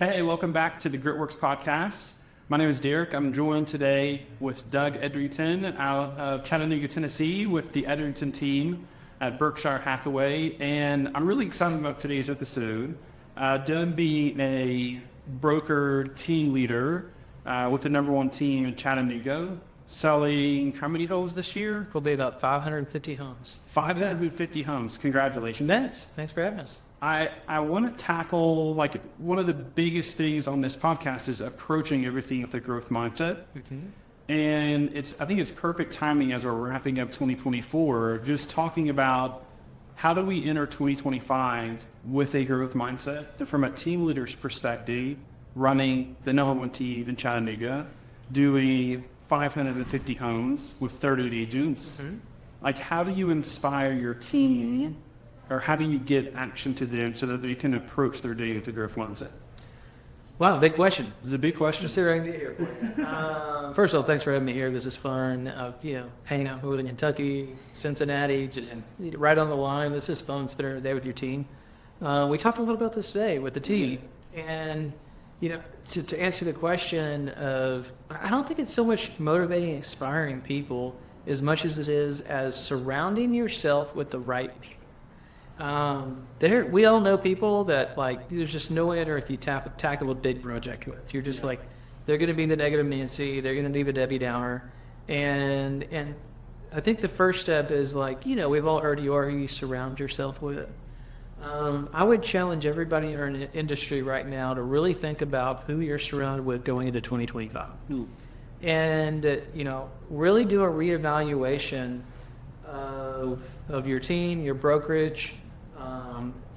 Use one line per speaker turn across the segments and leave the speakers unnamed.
Hey, welcome back to the Gritworks podcast. My name is Derek. I'm joined today with Doug Edrington out of Chattanooga, Tennessee, with the Edrington team at Berkshire Hathaway. And I'm really excited about today's episode. Doug being a broker team leader with the number one team in Chattanooga, selling how many homes this year?
Will be about 550 homes.
550 homes. Congratulations.
Thanks for having us.
I want to tackle, like, one of the biggest things on this podcast is approaching everything with a growth mindset.
Mm-hmm.
And I think it's perfect timing as we're wrapping up 2024, just talking about how do we enter 2025 with a growth mindset from a team leader's perspective, running the number one team in Chattanooga, doing 550 homes with 30 agents.
Mm-hmm.
Like, how do you inspire your team? Or how do you get action to them so that they can approach their day with a growth mindset?
Wow, big question.
It's a big question.
Just right here. First of all, thanks for having me here. This is fun. Hanging out in Kentucky, Cincinnati, just right on the line. This is fun, spending a day with your team. We talked a little about this today with the team. And, to answer the question of, I don't think it's so much motivating and inspiring people as much as it is as surrounding yourself with the right people. We all know people that, like, there's just no way if you tackle a big project with. You're just like, they're going to be the negative Nancy, they're going to be the Debbie Downer. And I think the first step is, like, we've all heard who you surround yourself with. I would challenge everybody in our industry right now to really think about who you're surrounded with going into 2025. And, really do a reevaluation of your team, your brokerage,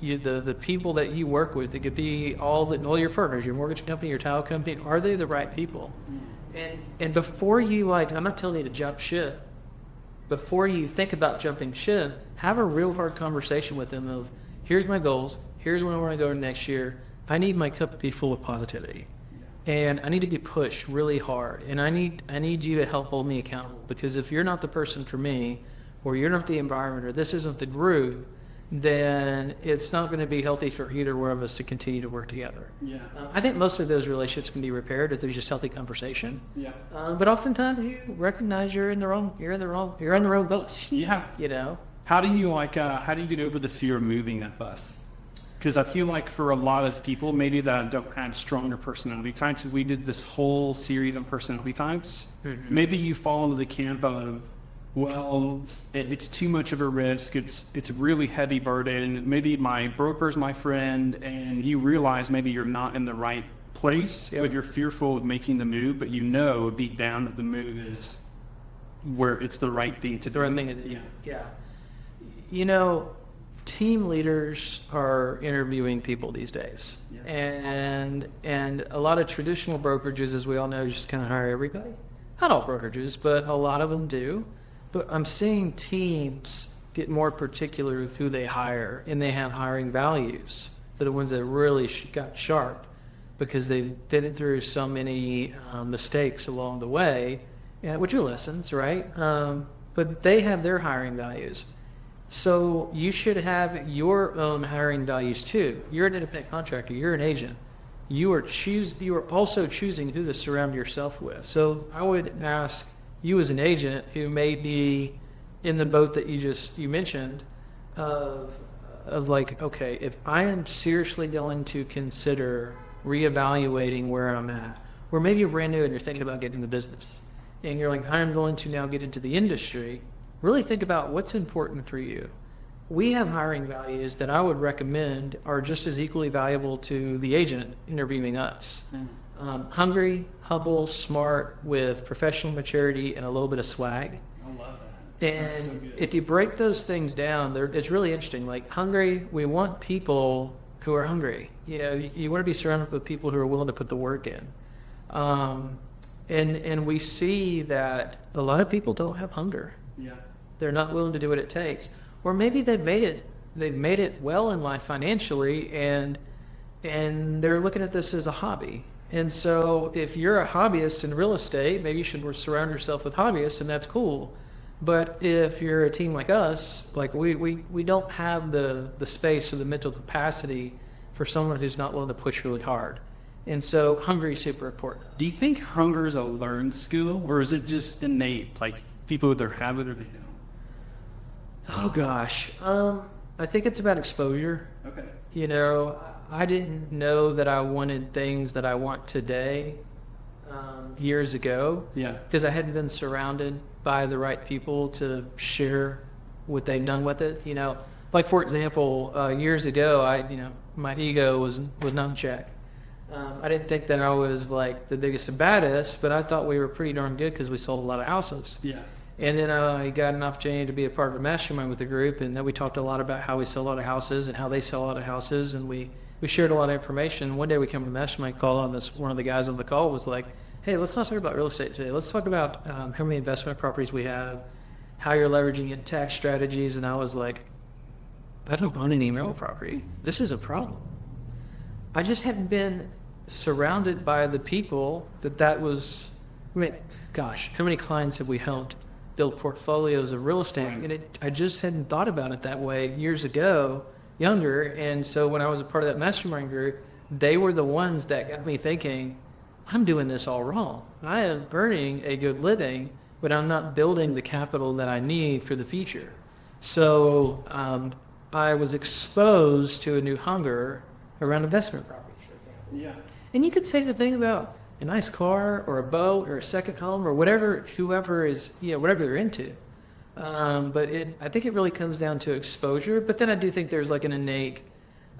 the people that you work with. It could be all your partners, your mortgage company, your title company. Are they the right people? And before you, I'm not telling you to jump ship. Before you think about jumping ship, have a real hard conversation with them of, here's my goals, here's where I want to go next year. I need my cup to be full of positivity. And I need to be pushed really hard. And I need you to help hold me accountable, because if you're not the person for me, or you're not the environment, or this isn't the group, then it's not going to be healthy for either one of us to continue to work together.
Yeah.
I think most of those relationships can be repaired if there's just healthy conversation.
Yeah.
But oftentimes you recognize you're in the wrong boat.
Yeah. How do you get over the fear of moving that bus? Because I feel like for a lot of people, maybe that don't have stronger personality types, we did this whole series on personality types. Mm-hmm. Maybe you fall into the camp of, well, it's too much of a risk. It's a really heavy burden. Maybe my broker's my friend, and you realize maybe you're not in the right place, but you're fearful of making the move. But deep down that the move is where it's the right thing to do.
Yeah. Team leaders are interviewing people these days, and a lot of traditional brokerages, as we all know, just kind of hire everybody. Not all brokerages, but a lot of them do. But I'm seeing teams get more particular with who they hire, and they have hiring values. They're the ones that really got sharp because they've been through so many mistakes along the way, which are lessons, right? But they have their hiring values. So you should have your own hiring values too. You're an independent contractor, you're an agent. You are also choosing who to surround yourself with. So I would ask you, as an agent who may be in the boat that you mentioned, of like, okay, if I am seriously going to consider reevaluating where I'm at, or maybe you're brand new and you're thinking about getting into business, and you're like, I'm going to now get into the industry, really think about what's important for you. We have hiring values that I would recommend are just as equally valuable to the agent interviewing us. Hungry, humble, smart, with professional maturity and a little bit of swag.
I love that.
And
so
if you break those things down, it's really interesting. Like, hungry, we want people who are hungry. You want to be surrounded with people who are willing to put the work in. And we see that a lot of people don't have hunger.
Yeah.
They're not willing to do what it takes. Or maybe they've made it well in life financially, and they're looking at this as a hobby. And so if you're a hobbyist in real estate, maybe you should surround yourself with hobbyists, and that's cool. But if you're a team like us, like we don't have the space or the mental capacity for someone who's not willing to push really hard. And so hunger is super important.
Do you think hunger is a learned skill, or is it just innate? Like people either have it or they don't.
Oh gosh. I think it's about exposure.
Okay.
You know, I didn't know that I wanted things that I want today years ago.
Yeah.
Because I hadn't been surrounded by the right people to share what they've done with it. You know, like for example, years ago, my ego was not in check. I didn't think that I was like the biggest and baddest, but I thought we were pretty darn good because we sold a lot of houses.
Yeah.
And then I got an opportunity to be a part of a mastermind with the group, and then we talked a lot about how we sell a lot of houses and how they sell a lot of houses, and we shared a lot of information. One day we came to a mastermind call, and one of the guys on the call was like, hey, let's not talk about real estate today. Let's talk about how many investment properties we have, how you're leveraging it, tax strategies. And I was like, I don't own any real property. This is a problem. I just hadn't been surrounded by the people that was, gosh, how many clients have we helped build portfolios of real estate? And I just hadn't thought about it that way years ago, younger. And so when I was a part of that mastermind group, they were the ones that got me thinking, I'm doing this all wrong. I am earning a good living, but I'm not building the capital that I need for the future. So I was exposed to a new hunger around investment properties, for example.
Yeah.
And you could say the thing about a nice car or a boat or a second home or whatever, whoever is, whatever they're into. But I think it really comes down to exposure. But then I do think there's like an innate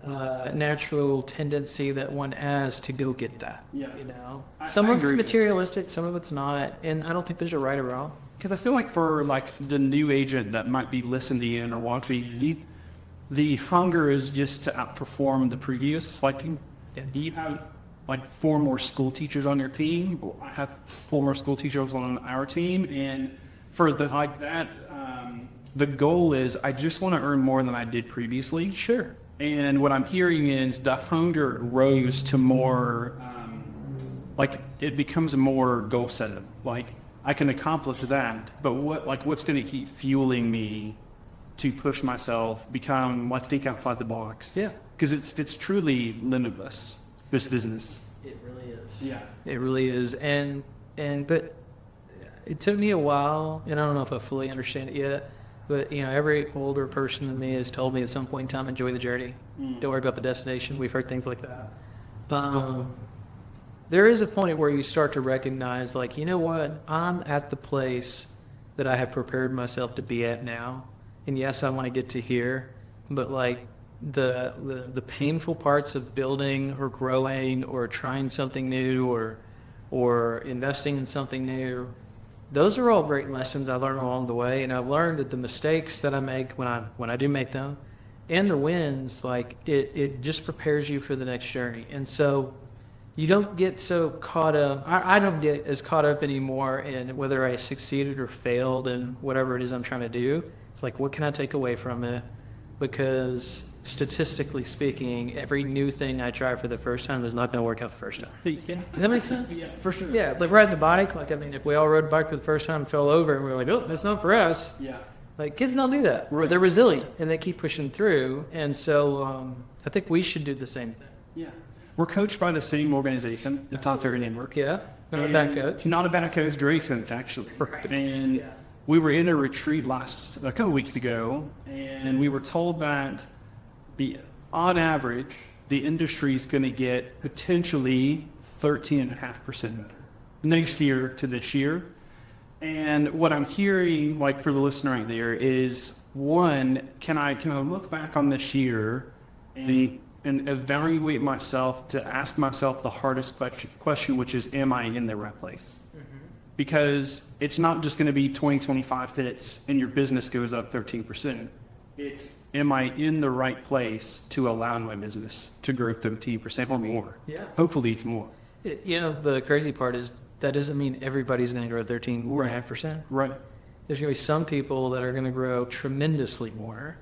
natural tendency that one has to go get that.
Yeah.
You know,
I
of it's
agree.
materialistic, some of it's not. And I don't think there's a right or wrong.
Because I feel like for like the new agent that might be listening in or watching, the hunger is just to outperform the previous. Like, do you have like 4 more school teachers on your team? I have 4 more school teachers on our team, and for the goal is I just want to earn more than I did previously.
Sure.
And what I'm hearing is the hunger grows to more, like it becomes more goal setting. Like I can accomplish that, but what's going to keep fueling me to push myself, think outside the box?
Yeah.
Because it's truly limitless, this business.
It really is.
Yeah.
It really is. But it took me a while, and I don't know if I fully understand it yet, but every older person than me has told me at some point in time, enjoy the journey. Don't worry about the destination. We've heard things like that. There is a point where you start to recognize, like, you know what? I'm at the place that I have prepared myself to be at now. And yes, I want to get to here, but like the painful parts of building or growing or trying something new or investing in something new, those are all great lessons I learned along the way. And I've learned that the mistakes that I make when I do make them and the wins, like it just prepares you for the next journey. And so you don't get so caught up. I don't get as caught up anymore in whether I succeeded or failed in whatever it is I'm trying to do. It's like, what can I take away from it? Because statistically speaking, every new thing I try for the first time is not going to work out the first time.
Yeah.
Does that make sense?
Yeah, for sure.
Yeah, it's like riding the bike. Like, I mean, if we all rode a bike for the first time and fell over and we're like, oh, that's not for us.
Yeah.
Like, kids don't do that.
Right.
They're resilient and they keep pushing through. And so I think we should do the same thing.
Yeah. We're coached by the same organization, the Top 30 Network.
Yeah. Not a bad coach.
Not a bad coach, great coach, actually.
Right.
And
Yeah.
we were in a retreat a couple weeks ago, and we were told that on average, the industry is going to get potentially 13.5% better next year to this year. And what I'm hearing, like for the listener right there, is one, can I look back on this year and evaluate myself to ask myself the hardest question, which is, am I in the right place? Because it's not just going to be 2025 fits and your business goes up 13%. It's, am I in the right place to allow my business to grow 13% or more?
Yeah.
Hopefully it's more.
The crazy part is that doesn't mean everybody's going to grow 13.5%.
Right.
There's going to be some people that are going to grow tremendously more,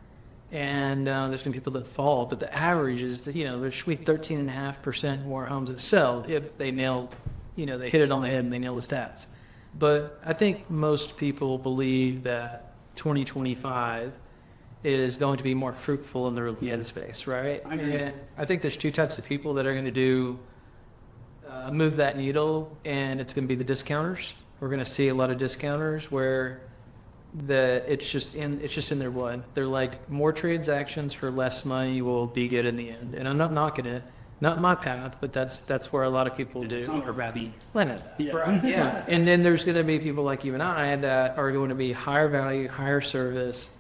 and there's going to be people that fall. But the average is that, there should be 13.5% more homes that sell if they nail, they hit it on the head and they nail the stats. But I think most people believe that 2025 is going to be more fruitful in the real estate space, right?
I agree.
And I think there's 2 types of people that are going to do move that needle, and it's going to be the discounters. We're going to see a lot of discounters where it's just in their blood. They're like, more transactions for less money will be good in the end. And I'm not knocking it, not my path, but that's where a lot of people do.
Or rather,
Yeah. And then there's going to be people like you and I that are going to be higher value, higher service,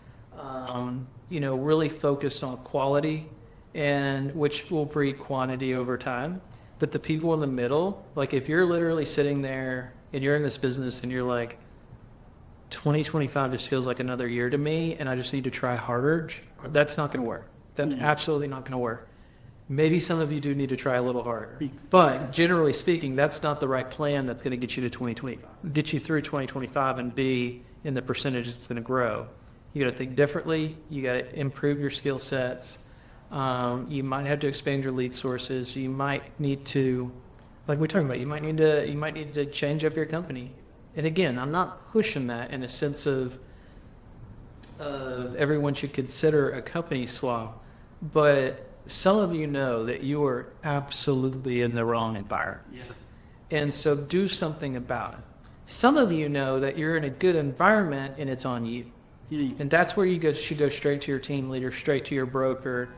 really focused on quality, and which will breed quantity over time. But the people in the middle, like if you're literally sitting there and you're in this business and you're like, 2025 just feels like another year to me and I just need to try harder, that's not going to work. That's absolutely not going to work. Maybe some of you do need to try a little harder. But generally speaking, that's not the right plan that's going to get you to 2025, get you through 2025 and be in the percentage that's going to grow. You got to think differently. You got to improve your skill sets. You might have to expand your lead sources. You might need to, like we're talking about, you might need to change up your company. And again, I'm not pushing that in a sense of everyone should consider a company swap, but some of you know that you are absolutely in the wrong environment. Yeah. And so do something about it. Some of you know that you're in a good environment and it's on you. And that's where you should go straight to your team leader, straight to your broker,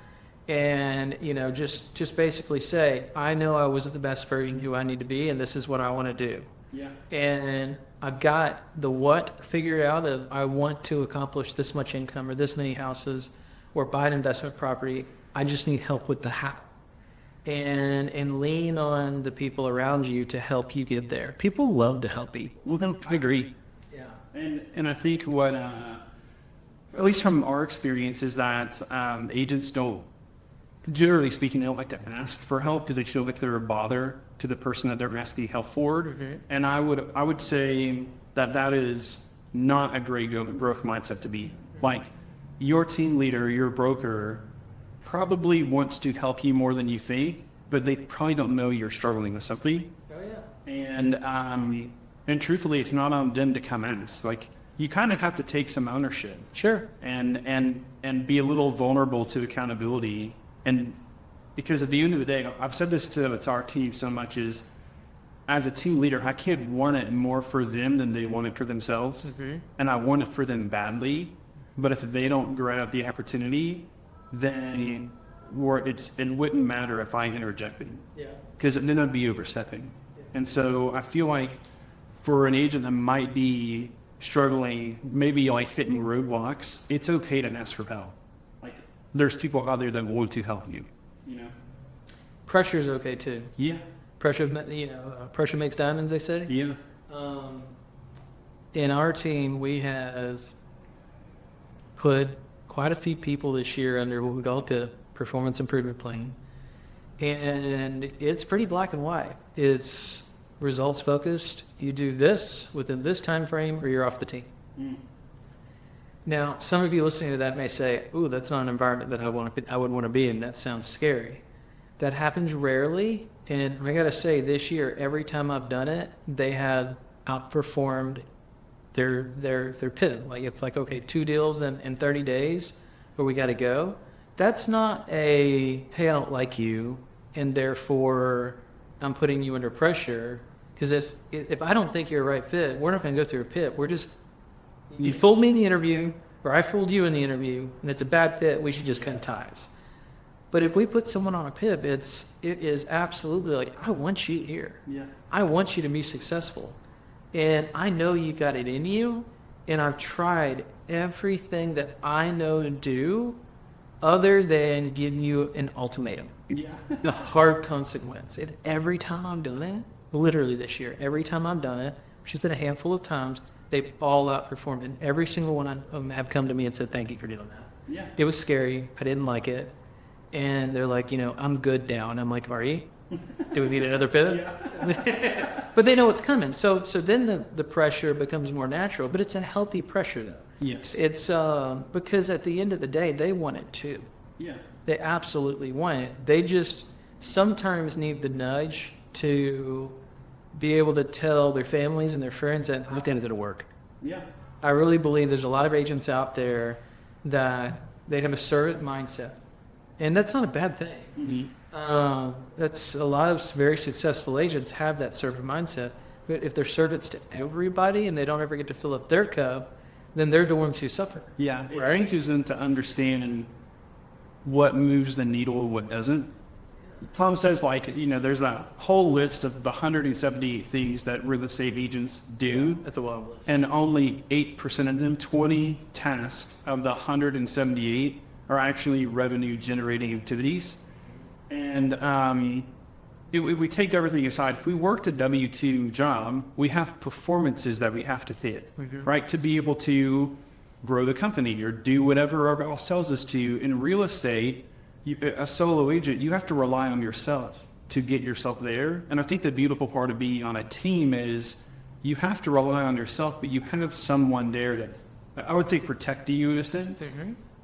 and just basically say, I know I wasn't the best version of who I need to be, and this is what I want to do. Yeah. And I've got the what figured out of I want to accomplish this much income or this many houses or buy an investment property. I just need help with the how. And lean on the people around you to help you get there. People love to help you.
Well, I agree. Yeah. And I think what, at least from our experience, is that agents don't, generally speaking, they don't like to ask for help because they feel like they're a bother to the person that they're asking help for. Mm-hmm. And I would say that is not a great growth mindset to be. Like, your team leader, your broker, probably wants to help you more than you think, but they probably don't know you're struggling with something. Oh yeah. And truthfully, it's not on them to come at us. Like, you kind of have to take some ownership.
Sure.
And be a little vulnerable to accountability. And because at the end of the day, I've said this to our team so much, is as a team leader, I can't want it more for them than they want it for themselves. Mm-hmm. And I want it for them badly. But if they don't grab the opportunity, then it wouldn't matter if I interjected. Yeah. Because then I'd be overstepping. Yeah. And so I feel like for an agent that might be struggling, maybe like hitting roadblocks, it's okay to ask for help. Like, there's people out there that want to help you.
Pressure is okay too.
Yeah.
Pressure makes diamonds, they say.
Yeah.
In our team, we have put quite a few people this year under what we call a performance improvement plan. And it's pretty black and white. It's results focused. You do this within this time frame or you're off the team. Mm. Now, some of you listening to that may say, ooh, that's not an environment that I would want to be in. That sounds scary. That happens rarely. And I got to say, this year, every time I've done it, they have outperformed their PIB. Like, it's like, okay, 2 deals in 30 days where we got to go. That's not hey, I don't like you, and therefore I'm putting you under pressure. Because if I don't think you're a right fit, we're not going to go through a PIP. We're just, you fooled me in the interview, or I fooled you in the interview, and it's a bad fit, we should just cut ties. But if we put someone on a PIP, it is absolutely like, I want you here. Yeah. I want you to be successful. And I know you got it in you, and I've tried everything that I know to do other than giving you an ultimatum. Yeah. The hard consequence. And every time I'm doing it, literally this year, every time I've done it, which has been a handful of times, they've all outperformed. And every single one of them have come to me and said, thank you for doing that. Yeah. It was scary. I didn't like it. And they're like, I'm good now. And I'm like, are you? Do we need another pivot? Yeah. But they know what's coming. So then the pressure becomes more natural. But it's a healthy pressure, though. Yes. It's because at the end of the day, they want it too. Yeah. They absolutely want it. They just sometimes need the nudge to be able to tell their families and their friends that I'm at the end of the work. Yeah. I really believe there's a lot of agents out there that they have a servant mindset. And that's not a bad thing. Mm-hmm. That's a lot of very successful agents have that servant mindset. But if they're servants to everybody and they don't ever get to fill up their cup, then they're the ones who suffer.
Yeah, I think it's to understand what moves the needle and what doesn't. Tom says, like, there's that whole list of the 178 things that real estate agents do.
That's a long list.
And only 8% of them, 20 tasks of the 178 are actually revenue generating activities. And if we take everything aside, if we worked a W-2 job, we have performances that we have to hit, right? To be able to grow the company or do whatever our boss tells us to. In real estate, a solo agent, you have to rely on yourself to get yourself there. And I think the beautiful part of being on a team is you have to rely on yourself, but you have someone there to, I would say, protect you in a sense,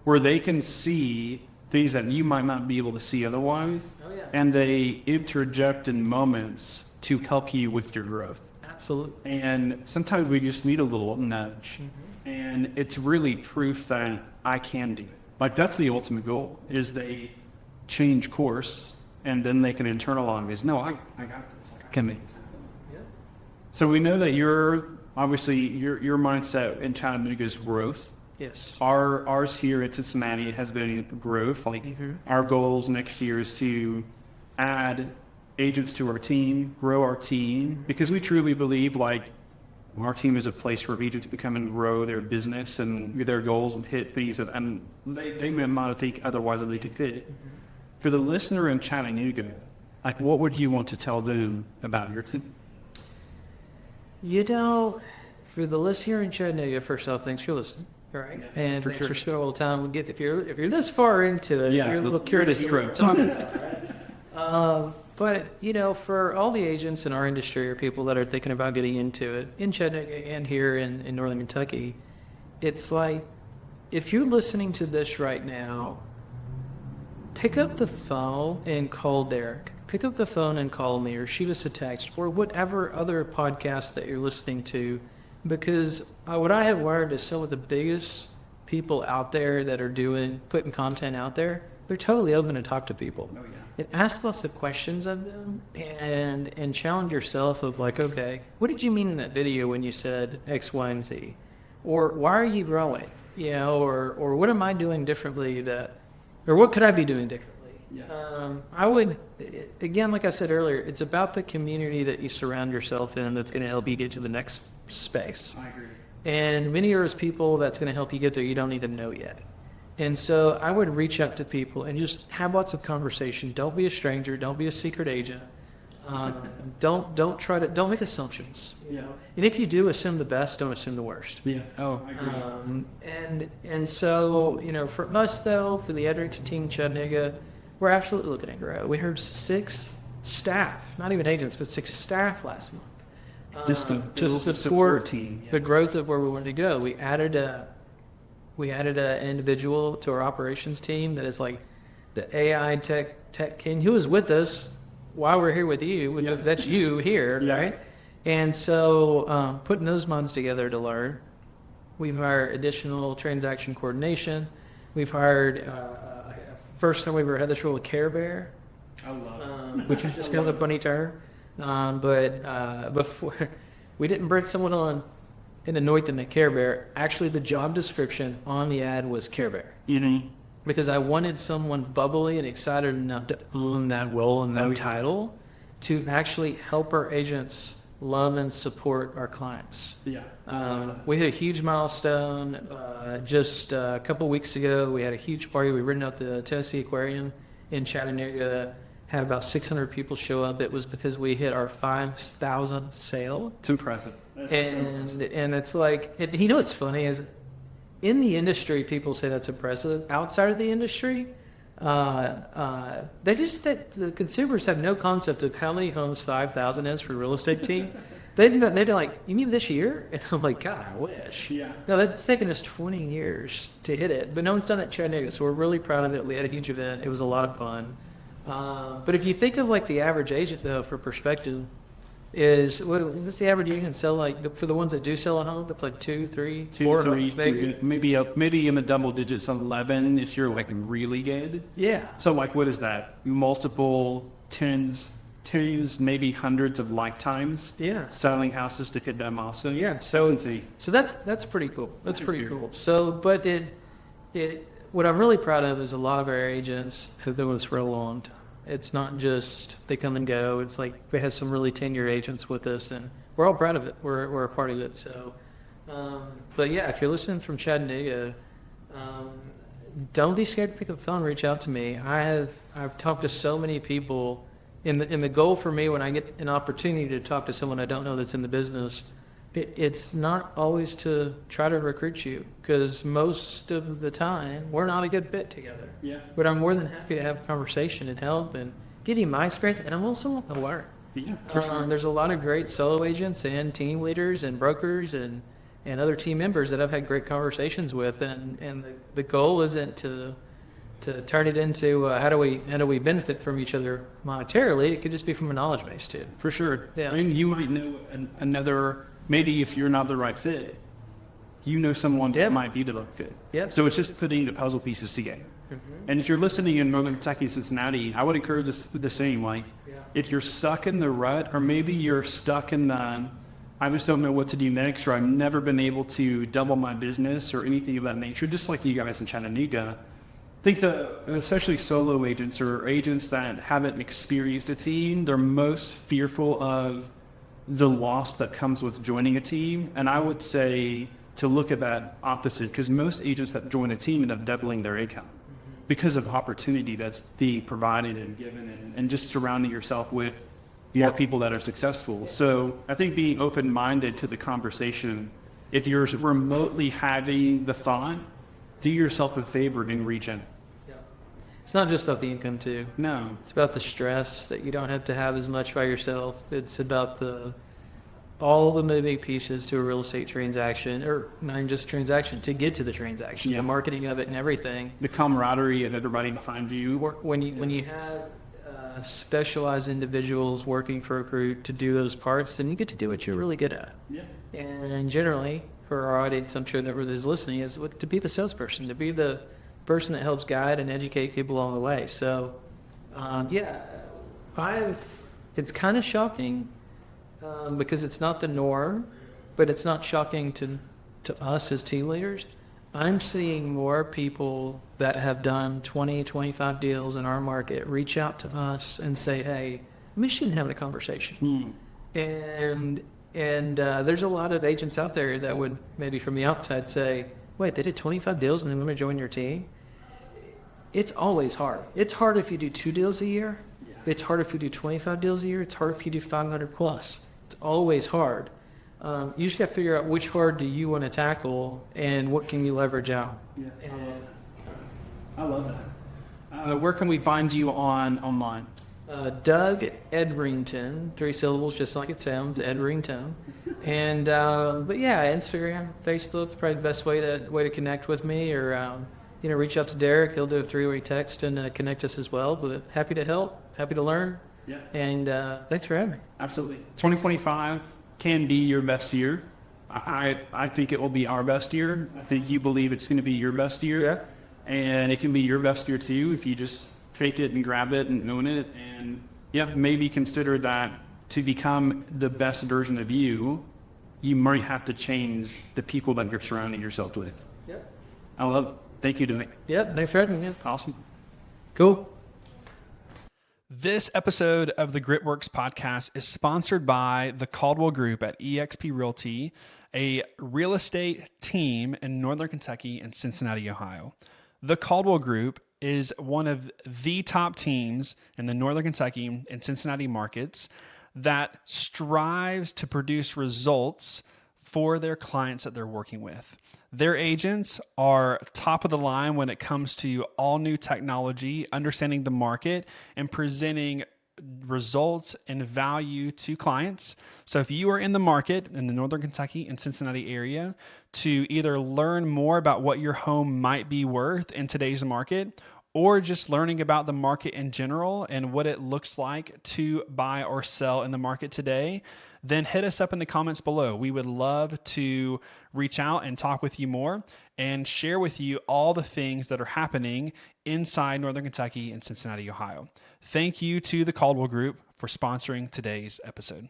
where they can see things that you might not be able to see otherwise.
Oh, yeah.
And they interject in moments to help you with your growth.
Absolutely.
And sometimes we just need a little nudge. And it's really proof that I can do it. Like, that's the ultimate goal, is they change course and then they can internalize, no, I got this. I can make this happen.
Yeah.
So we know that your mindset in Chattanooga is growth.
Yes.
Ours here at Cincinnati has been growth. Like, our goals next year is to add agents to our team, grow our team, because we truly believe, like, our team is a place where agents become and grow their business and their goals and hit things, and they may not think otherwise that they could hit. For the listener in Chattanooga, like, what would you want to tell them about your team?
For the listener in Chattanooga, first off, thanks for listening. All right.
Yeah,
And
for
thanks
sure.
for spending a little time. If you're this far into it, if you're a little curious what we're talking about. But, for all the agents in our industry or people that are thinking about getting into it, in Chattanooga and here in Northern Kentucky, it's like, if you're listening to this right now, pick up the phone and call Derek. Pick up the phone and call me, or shoot us a text, or whatever other podcast that you're listening to, because what I have learned is some of the biggest people out there that are putting content out there, they're totally open to talk to people.
Oh, yeah.
And ask lots of questions of them and challenge yourself of, like, okay, what did you mean in that video when you said X, Y, and Z? Or why are you growing? Or what am I doing differently or what could I be doing differently?
Yeah.
I would, again, like I said earlier, it's about the community that you surround yourself in that's going to help you get to the next space.
I agree.
And many of those people that's going to help you get there, you don't even know yet. And so I would reach out to people and just have lots of conversation. Don't be a stranger. Don't be a secret agent. Don't make assumptions.
Yeah.
And if you do assume the best, don't assume the worst.
Yeah. Oh, I agree.
And so, for us though, for the Edrington team in Chattanooga, we're absolutely looking to grow. We heard 6 staff, not even agents, but 6 staff last month.
Just to support team.
The growth of where we wanted to go. We added an individual to our operations team that is like the AI tech king, who was with us while we're here with you.
Yeah.
That's you here,
Yeah.
right? And so putting those minds together to learn. We've hired additional transaction coordination. We've hired, first time we ever had this role of Care Bear,
I love it.
which is just kind of a funny term. But before, we didn't bring someone on and anoint them at Care Bear. Actually, the job description on the ad was Care Bear. Because I wanted someone bubbly and excited enough to own that role and that title to actually help our agents love and support our clients.
Yeah.
We hit a huge milestone just a couple weeks ago. We had a huge party. We rented out the Tennessee Aquarium in Chattanooga. Had about 600 people show up. It was because we hit our 5,000th sale.
It's impressive.
And it's like, what's funny is, in the industry, people say that's impressive. Outside of the industry, the consumers have no concept of how many homes 5,000 is for a real estate team. They're like, you mean this year? And I'm like, God, I wish.
Yeah.
No, that's taken us 20 years to hit it. But no one's done it at Chattanooga, so we're really proud of it. We had a huge event. It was a lot of fun. But if you think of like the average agent, though, for perspective, what's the average you can sell, like, for the ones that do sell a home, that's like 2, 3, 4 homes, maybe?
Maybe in the double digits, 11 if you're like really good.
Yeah.
So like, what is that? Multiple tens, maybe hundreds of lifetimes.
Yeah.
Selling houses to hit that milestone.
Yeah.
So
that's pretty cool. That's pretty cool. So, but what I'm really proud of is a lot of our agents have been with us for a long time. It's not just they come and go. It's like we have some really tenured agents with us, and we're all proud of it. We're a part of it. So, but yeah, if you're listening from Chattanooga, don't be scared to pick up the phone. Reach out to me. I've talked to so many people. And the goal for me when I get an opportunity to talk to someone I don't know that's in the business, it's not always to try to recruit you, because most of the time we're not a good fit together.
Yeah.
But I'm more than happy to have a conversation and help and give you my experience, and I'm also want to learn.
Yeah.
There's a lot of great solo agents and team leaders and brokers and other team members that I've had great conversations with, and the goal isn't to turn it into how do we benefit from each other monetarily. It could just be from a knowledge base too.
For sure.
Yeah.
I mean, you might know another. Maybe if you're not the right fit, you know someone that might be the right fit.
Yep.
So it's just putting the puzzle pieces together. Mm-hmm. And if you're listening in Northern Kentucky, Cincinnati, I would encourage the same. Like, if you're stuck in the rut, or maybe you're stuck in the, I just don't know what to do next, or I've never been able to double my business or anything of that nature, just like you guys in Chattanooga. I think especially solo agents or agents that haven't experienced a team, they're most fearful of the loss that comes with joining a team. And I would say to look at that opposite, because most agents that join a team end up doubling their income because of opportunity that's being provided and given, and just surrounding yourself with more people that are successful. So I think being open-minded to the conversation, if you're remotely having the thought, do yourself a favor and reach in.
It's not just about the income too.
No.
It's about the stress that you don't have to have as much by yourself. It's about all the moving pieces to a real estate transaction, or not even just transaction, to get to the transaction, the marketing of it and everything.
The camaraderie of everybody behind you.
When you have specialized individuals working for a group to do those parts, then you get to do what you're really good at.
Yeah.
And generally, for our audience, I'm sure that is listening, is to be the salesperson, to be the person that helps guide and educate people along the way. So, it's kind of shocking because it's not the norm, but it's not shocking to us as team leaders. I'm seeing more people that have done 20, 25 deals in our market reach out to us and say, hey, we shouldn't have a conversation. And there's a lot of agents out there that would maybe from the outside say, wait, they did 25 deals and they want to join your team? It's always hard. It's hard if you do 2 deals a year. Yeah. It's hard if you do 25 deals a year. It's hard if you do 500 plus. It's always hard. You just got to figure out which hard do you want to tackle and what can you leverage out.
Yeah, I love that. Where can we find you online?
Doug Edrington, 3 syllables, just like it sounds, Edrington. And but yeah, Instagram, Facebook, probably the best way to connect with me, or reach out to Derek. He'll do a 3-way text and connect us as well. But happy to help, happy to learn.
Yeah.
And thanks for having me.
Absolutely. 2025 can be your best year. I think it will be our best year. I think you believe it's going to be your best year.
Yeah.
And it can be your best year too if you just take it and grab it and own it. And maybe consider that to become the best version of you, you might have to change the people that you're surrounding yourself with.
Yep.
I love it. Thank you, Doug.
Yep. Thanks for having me.
Awesome.
Cool.
This episode of the Gritworks podcast is sponsored by the Caldwell Group at eXp Realty, a real estate team in Northern Kentucky and Cincinnati, Ohio. The Caldwell Group is one of the top teams in the Northern Kentucky and Cincinnati markets that strives to produce results for their clients that they're working with. Their agents are top of the line when it comes to all new technology, understanding the market, and presenting results and value to clients. So if you are in the market in the Northern Kentucky and Cincinnati area to either learn more about what your home might be worth in today's market, or just learning about the market in general and what it looks like to buy or sell in the market today, then hit us up in the comments below. We would love to reach out and talk with you more and share with you all the things that are happening inside Northern Kentucky and Cincinnati, Ohio. Thank you to the Caldwell Group for sponsoring today's episode.